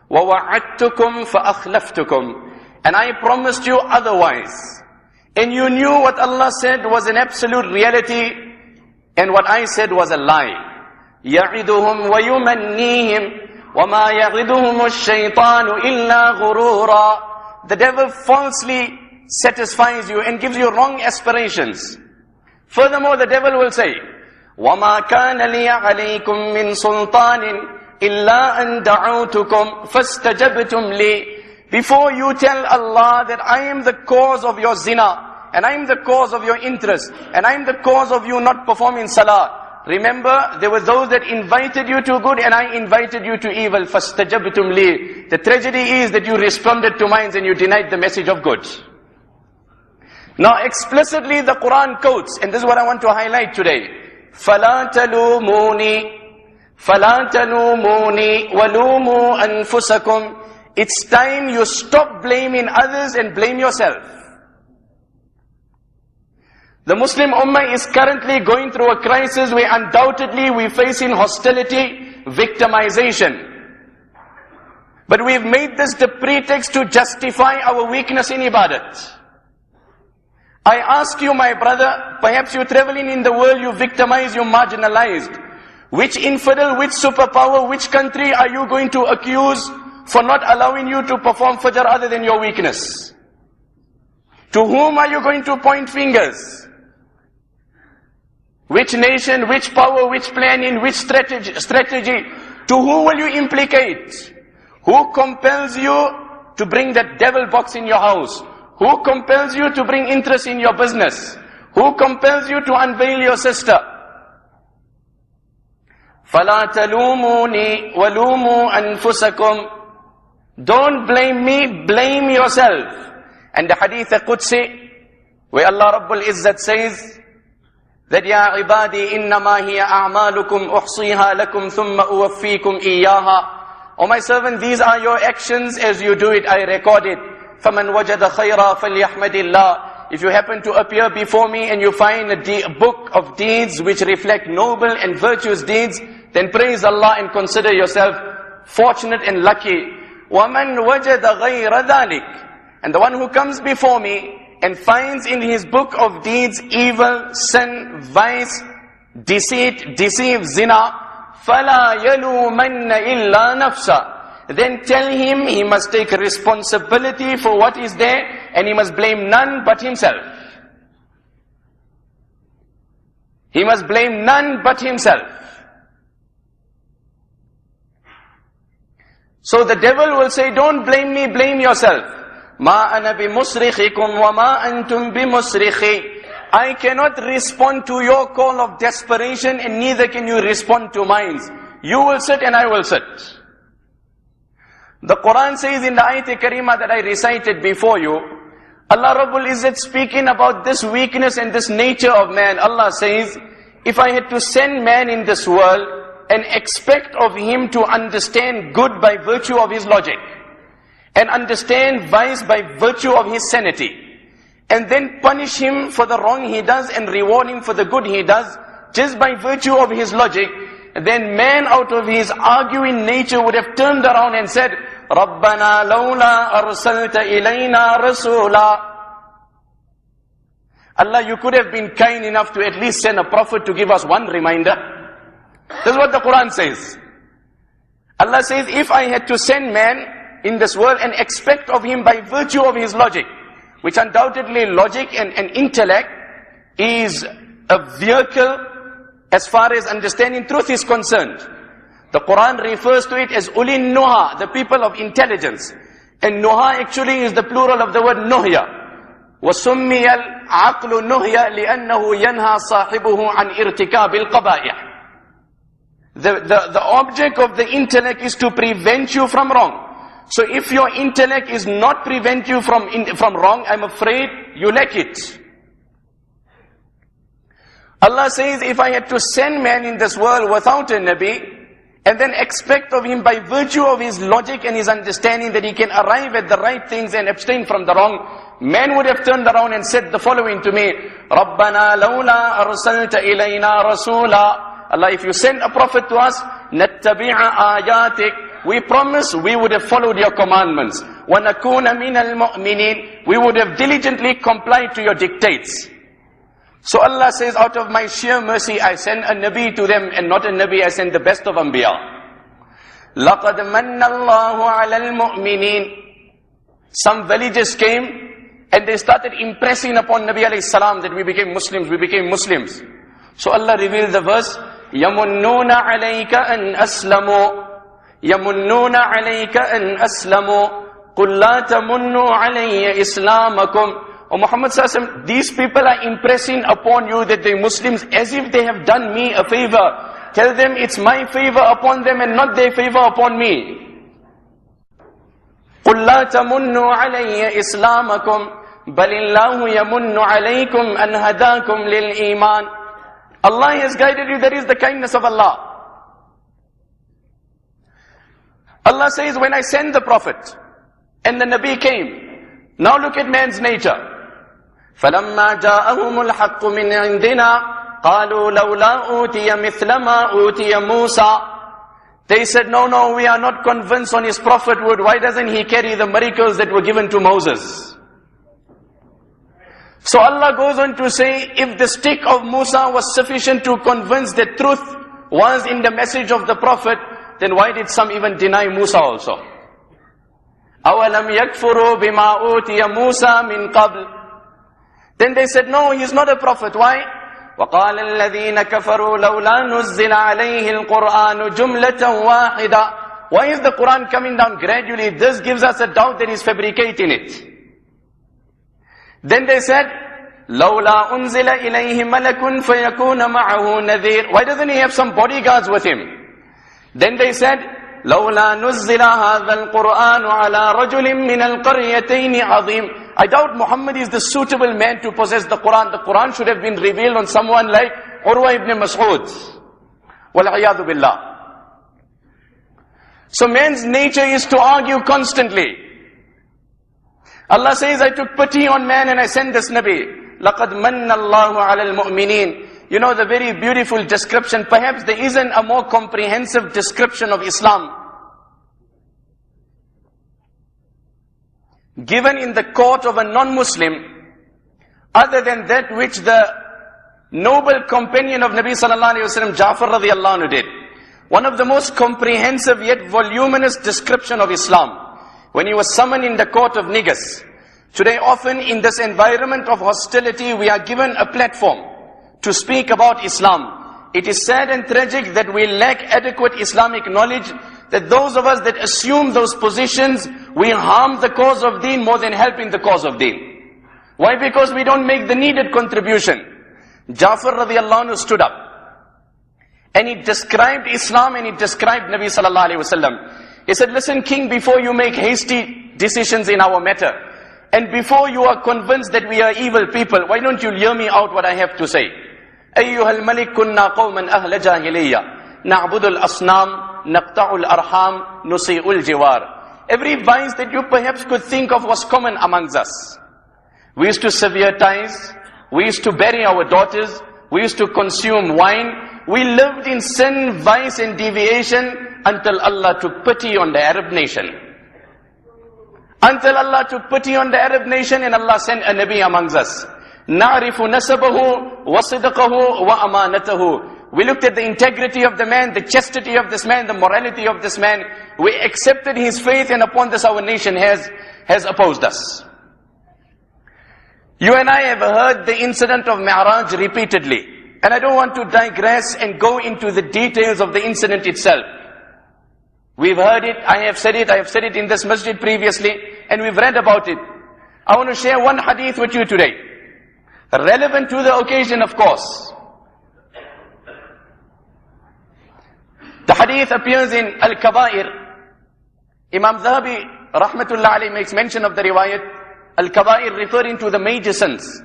وَوَعَدْتُكُمْ فَأَخْلَفْتُكُمْ. And I promised you otherwise. And you knew what Allah said was an absolute reality, and what I said was a lie. يَعِدُهُمْ وَيُمَنِّيهِمْ وَمَا يَعِدُهُمُ الشَّيْطَانُ إِلَّا غُرُورًا. The devil falsely satisfies you and gives you wrong aspirations. Furthermore, the devil will say, وَمَا كَانَ لِيَ عَلَيْكُمْ مِنْ سُلْطَانٍ إِلَّا أَنْ دَعَوْتُكُمْ فَاسْتَجَبْتُمْ لِي. Before you tell Allah that I am the cause of your zina, and I am the cause of your interest, and I am the cause of you not performing salah, remember, there were those that invited you to good, and I invited you to evil. فَاسْتَجَبْتُمْ لِي. The tragedy is that you responded to mine and you denied the message of good. Now explicitly the Quran quotes, and this is what I want to highlight today. فَلَا تَلُومُونِي فَلَا تَلُومُونِي وَلُومُوا أَنفُسَكُمْ. It's time you stop blaming others and blame yourself. The Muslim Ummah is currently going through a crisis where undoubtedly we're facing hostility, victimization. But we've made this the pretext to justify our weakness in ibadat. I ask you, my brother, perhaps you're traveling in the world, you victimized, you're marginalized. Which infidel, which superpower, which country are you going to accuse for not allowing you to perform fajr other than your weakness? To whom are you going to point fingers? Which nation, which power, which planning, which strategy? To who will you implicate? Who compels you to bring that devil box in your house? Who compels you to bring interest in your business? Who compels you to unveil your sister? فَلَا تَلُومُونِي وَلُومُوا أَنفُسَكُمْ. Don't blame me, blame yourself. And the hadith Qudsi, where Allah Rabbul Izzat says, that يَا عِبَادِي إِنَّمَا هِيَ أَعْمَالُكُمْ أُحْصِيهَا لَكُمْ ثُمَّ أُوَفِّيكُمْ إِيَّاهَا. O my servant, these are your actions. As you do it, I record it. فَمَنْ وَجَدَ خَيْرًا فَلْيَحْمَدِ اللَّهِ. If you happen to appear before me and you find a book of deeds which reflect noble and virtuous deeds, then praise Allah and consider yourself fortunate and lucky. وَمَنْ وَجَدَ غَيْرَ ذَلِكَ. And the one who comes before me and finds in his book of deeds evil, sin, vice, deceit, deceive, zina, فَلَا يَلُومَنَّ إِلَّا نَفْسَهُ. Then tell him he must take responsibility for what is there, and he must blame none but himself. He must blame none but himself. So the devil will say, don't blame me, blame yourself. مَا أَنَا بِمُصْرِخِكُمْ وَمَا أَنْتُمْ بِمُصْرِخِي. I cannot respond to your call of desperation, and neither can you respond to mine. You will sit and I will sit. The Quran says in the ayat karima that I recited before you, Allah Rabbul Izzat speaking about this weakness and this nature of man. Allah says, if I had to send man in this world and expect of him to understand good by virtue of his logic, and understand vice by virtue of his sanity, and then punish him for the wrong he does and reward him for the good he does, just by virtue of his logic, then man out of his arguing nature would have turned around and said, رَبَّنَا لَوْلَا أَرْسَلْتَ إِلَيْنَا رَسُولًا. Allah, you could have been kind enough to at least send a prophet to give us one reminder. This is what the Quran says. Allah says, if I had to send man in this world and expect of him by virtue of his logic, which undoubtedly logic and intellect is a vehicle as far as understanding truth is concerned. The Quran refers to it as ulin nuha, the people of intelligence. And nuha actually is the plural of the word nuhya. وَسُمِّيَ الْعَقْلُ نُهْيَ لِأَنَّهُ يَنْهَى صَاحِبُهُ عَنْ إِرْتِكَابِ الْقَبَائِحِ. The object of the intellect is to prevent you from wrong. So if your intellect is not prevent you from wrong, I'm afraid you lack it. Allah says, if I had to send man in this world without a Nabi, and then expect of him by virtue of his logic and his understanding that he can arrive at the right things and abstain from the wrong, man would have turned around and said the following to me, رَبَّنَا لَوْلَا أَرْسَلْتَ إِلَيْنَا رَسُولًا. Allah, if you send a prophet to us, نَتَّبِعَ آيَاتِكَ we promise we would have followed your commandments. وَنَكُونَ مِنَ الْمُؤْمِنِينَ. We would have diligently complied to your dictates. So Allah says, out of my sheer mercy, I send a Nabi to them, and not a Nabi, I send the best of Anbiya. لَقَدْ مَنَّ اللَّهُ عَلَى الْمُؤْمِنِينَ. Some villagers came, and they started impressing upon Nabi alayhi salam that we became Muslims. So Allah revealed the verse, يَمُنُّونَ عَلَيْكَ أَنْ أَسْلَمُوا يَمُنُّونَ عَلَيْكَ أَنْ أَسْلَمُوا قُلْ لَا تَمُنُّوا عَلَيَّ إِسْلَامَكُمْ. O Muhammad sallallahu alaihi wasallam, these people are impressing upon you that they're Muslims as if they have done me a favor. Tell them it's my favor upon them and not their favor upon me. قُلْ لَا تَمُنُّوا عَلَيَّ إِسْلَامَكُمْ بَلِ اللَّهُ يَمُنُّ عَلَيْكُمْ أَنْ هَدَاكُمْ لِلْإِيمَانِ. Allah has guided you, that is the kindness of Allah. Allah says, when I send the Prophet and the Nabi came, now look at man's nature. فَلَمَّا جَاءَهُمُ الْحَقُّ مِنْ عِنْدِنَا قَالُوا لَوْلَا أُوتِيَ مِثْلَ مَا أُوتِيَ مُوسَى. They said, no, we are not convinced on his prophethood. Why doesn't he carry the miracles that were given to Moses? So Allah goes on to say, if the stick of Musa was sufficient to convince that truth was in the message of the Prophet, then why did some even deny Musa also? أَوَلَمْ يَكْفُرُوا بِمَا أُوتِيَ مُوسَى مِنْ قَبْلِ. Then they said, no, he's not a prophet. Why? وَقَالَ الَّذِينَ كَفَرُوا لَوْلَا نُزِّلَ عَلَيْهِ الْقُرْآنُ جُمْلَةً وَاحِدًا. Why is the Quran coming down gradually? This gives us a doubt that he's fabricating it. Then they said, لَوْلَا أُنزِلَ إِلَيْهِ مَلَكٌ فَيَكُونَ مَعَهُ نَذِيرٌ. Why doesn't he have some bodyguards with him? Then they said, لَوْلَا نُزِّلَ هَذَا الْقُرْآنُ عَلَى رَجُلٍ مِّنَ الْقَرْيَتَيْنِ عَظِيمٍ. I doubt Muhammad is the suitable man to possess the Quran. The Quran should have been revealed on someone like Urwa ibn Mas'ud. وَالْعِيَاذُ بِاللَّهِ. So man's nature is to argue constantly. Allah says, I took pity on man and I sent this Nabi. لَقَدْ مَنَّ اللَّهُ عَلَى الْمُؤْمِنِينَ. You know the very beautiful description, perhaps there isn't a more comprehensive description of Islam given in the court of a non-Muslim, other than that which the noble companion of Nabi sallallahu alayhi wa sallam, Ja'far radiallahu anhu did. One of the most comprehensive yet voluminous description of Islam, when he was summoned in the court of Negus. Today often in this environment of hostility, we are given a platform to speak about Islam. It is sad and tragic that we lack adequate Islamic knowledge, that those of us that assume those positions, we harm the cause of deen more than helping the cause of deen. Why? Because we don't make the needed contribution. Ja'far radiallahu anhu stood up and he described Islam and he described Nabi sallallahu alayhi wasallam. He said, listen king, before you make hasty decisions in our matter, and before you are convinced that we are evil people, why don't you hear me out what I have to say? أَيُّهَا الْمَلِكُ كُنَّا قَوْمًا أَهْلَ جَاهِلِيَّةٍ نَعْبُدُ الْأَصْنَامِ نَقْطَعُ الْأَرْحَامِ نُسِيءُ الْجِوَارِ. Every vice that you perhaps could think of was common amongst us. We used to sever ties. We used to bury our daughters. We used to consume wine. We lived in sin, vice and deviation until Allah took pity on the Arab nation. Until Allah took pity on the Arab nation and Allah sent a Nabi amongst us. نَعْرِفُ نَسَبَهُ وَصِدْقَهُ وَأَمَانَتَهُ. We looked at the integrity of the man, the chastity of this man, the morality of this man. We accepted his faith, and upon this our nation has opposed us. You and I have heard the incident of Mi'raj repeatedly. And I don't want to digress and go into the details of the incident itself. We've heard it, I have said it in this masjid previously, and we've read about it. I want to share one hadith with you today. Relevant to the occasion, of course. The hadith appears in Al-Kaba'ir. Imam Zahabi, rahmatullah alayhi, makes mention of the riwayat. Al-Kaba'ir referring to the major sins.